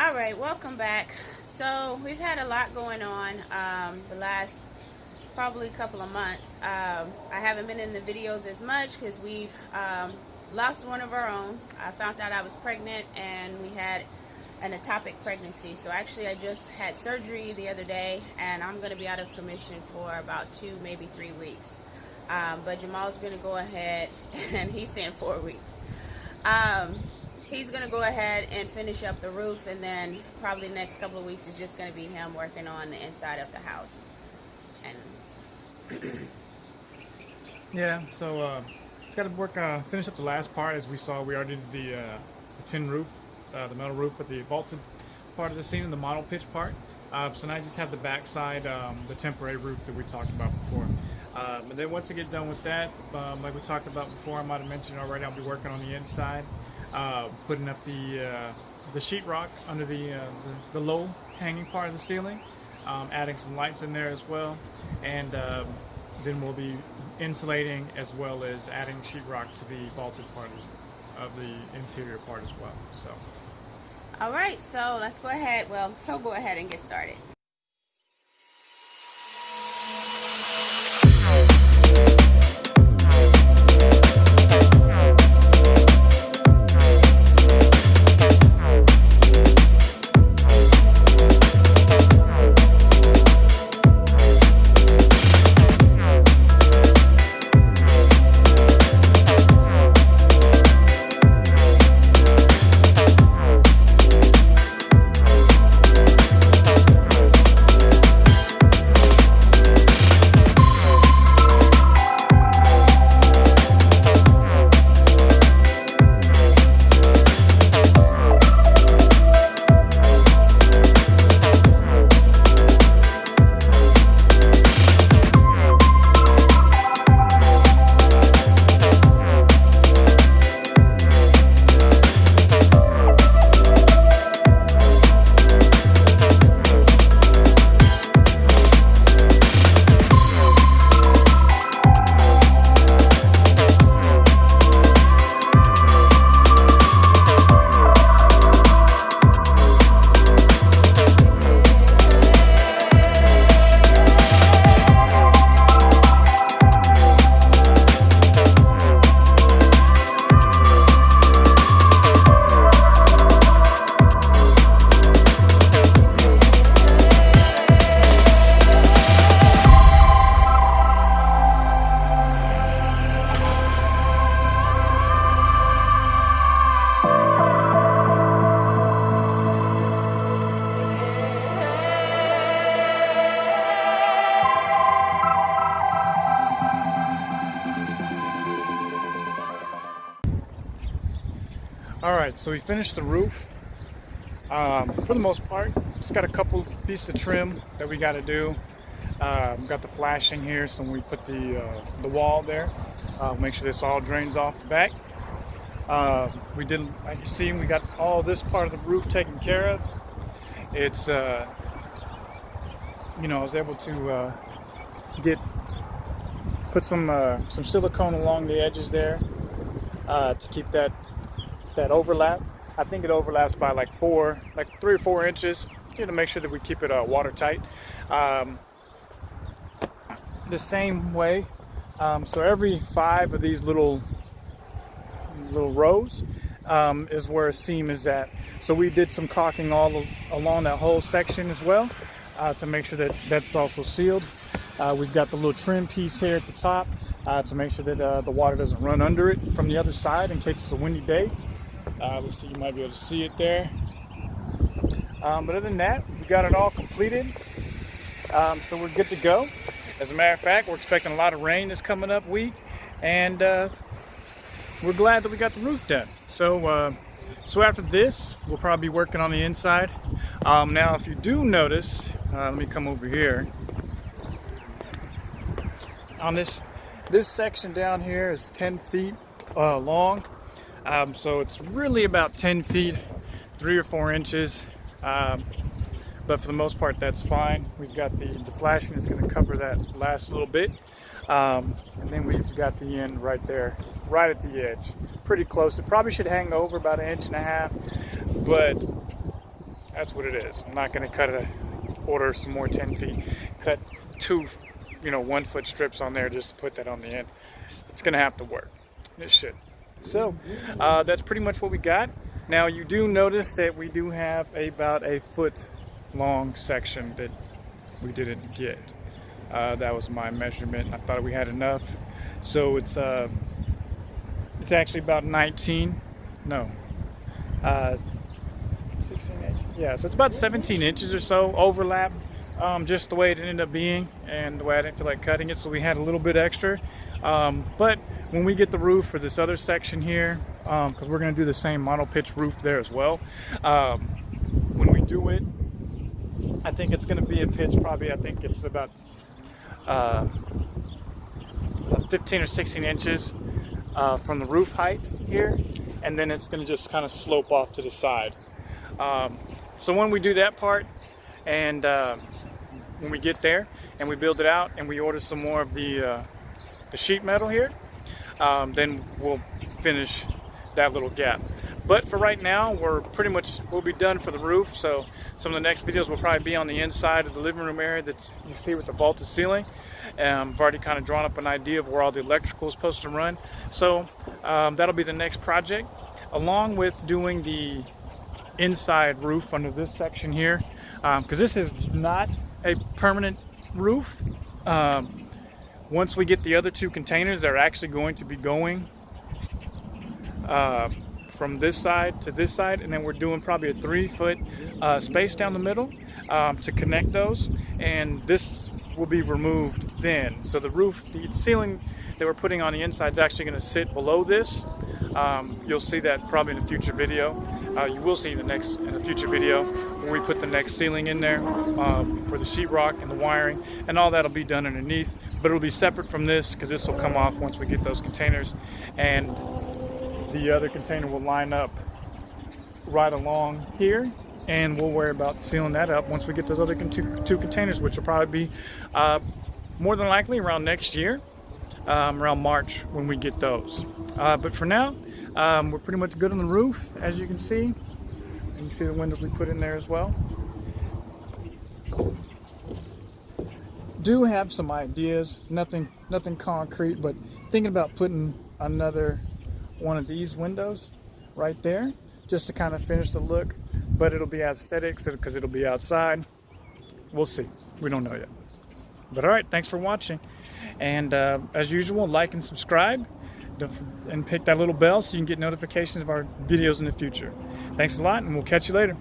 All right, welcome back. So we've had a lot going on the last probably couple of months. I haven't been in the videos as much because we've lost one of our own. I found out I was pregnant and we had an ectopic pregnancy. So actually I just had surgery the other day and I'm going to be out of commission for about 2, maybe 3 weeks. But Jamal's going to go ahead and he's saying 4 weeks. He's going to go ahead and finish up the roof, and then probably the next couple of weeks is just going to be him working on the inside of the house. And Yeah, so it's got to work, finish up the last part. As we saw, we already did the tin roof, the metal roof with the vaulted part of the ceiling, the model pitch part. So now I just have the backside, the temporary roof that we talked about before. And then once I get done with that, like we talked about before, I might have mentioned already, I'll be working on the inside, putting up the sheetrock under the low hanging part of the ceiling, adding some lights in there as well, and then we'll be insulating as well as adding sheetrock to the vaulted part of the interior part as well. So. all right, so let's go ahead. Well, he'll go ahead and get started. Alright, so we finished the roof. For the most part, just got a couple pieces of trim that we got to do. Got the flashing here, so when we put the wall there, make sure this all drains off the back. We did, like you see, we got all this part of the roof taken care of. It's, I was able to put some silicone along the edges there to keep that overlap. I think it overlaps by like 3 or 4 inches, to make sure that we keep it watertight. The same way, so every 5 of these little rows is where a seam is at. So we did some caulking all along that whole section as well, to make sure that that's also sealed. We've got the little trim piece here at the top to make sure that the water doesn't run under it from the other side in case it's a windy day. Let's see, you might be able to see it there. But other than that, we got it all completed. So we're good to go. As a matter of fact, we're expecting a lot of rain this coming up week, and we're glad that we got the roof done. So after this, we'll probably be working on the inside. Now, if you do notice, let me come over here. On this section down here is 10 feet long. So it's really about 10 feet, 3 or 4 inches. But for the most part, that's fine. We've got the flashing is going to cover that last little bit. And then we've got the end right there, right at the edge. Pretty close. It probably should hang over about 1.5 inches, but That's what it is. I'm not going to order some more 10 feet, cut 2, 1 foot strips on there just to put that on the end. It's going to have to work. It should. So that's pretty much what we got. Now you do notice that we do have about a foot long section that we didn't get. That was my measurement. I thought we had enough. So it's actually about 16 inches. Yeah, so it's about 17 inches or so overlap, just the way it ended up being and the way I didn't feel like cutting it, so we had a little bit extra. But when we get the roof for this other section here, because we're going to do the same mono pitch roof there as well, when we do it, I think it's going to be a pitch probably, I think it's about 15 or 16 inches from the roof height here, and then it's going to just kind of slope off to the side. So when we do that part, and when we get there and we build it out and we order some more of the sheet metal here, then we'll finish that little gap. But for right now, we'll be done for the roof. So some of the next videos will probably be on the inside of the living room area that you see with the vaulted ceiling. I've already kind of drawn up an idea of where all the electrical is supposed to run. So that'll be the next project, along with doing the inside roof under this section here, because this is not a permanent roof. Once we get the other 2 containers, they're actually going to be going from this side to this side, and then we're doing probably a 3-foot space down the middle to connect those, and this will be removed then. So the ceiling that we're putting on the inside is actually going to sit below this. You'll see that probably in a future video. You will see in a future video when we put the next ceiling in there for the sheetrock and the wiring, and all that'll be done underneath, but it'll be separate from this because this will come off once we get those containers, and the other container will line up right along here, and we'll worry about sealing that up once we get those other 2 containers, which will probably be more than likely around next year, around March when we get those. But for now, we're pretty much good on the roof, as you can see. And you can see the windows we put in there as well. Do have some ideas, nothing concrete, but thinking about putting another one of these windows right there, just to kind of finish the look. But it'll be aesthetics because it'll be outside. We'll see. We don't know yet. But all right, thanks for watching. And as usual, like and subscribe, and hit that little bell so you can get notifications of our videos in the future. Thanks a lot, and we'll catch you later.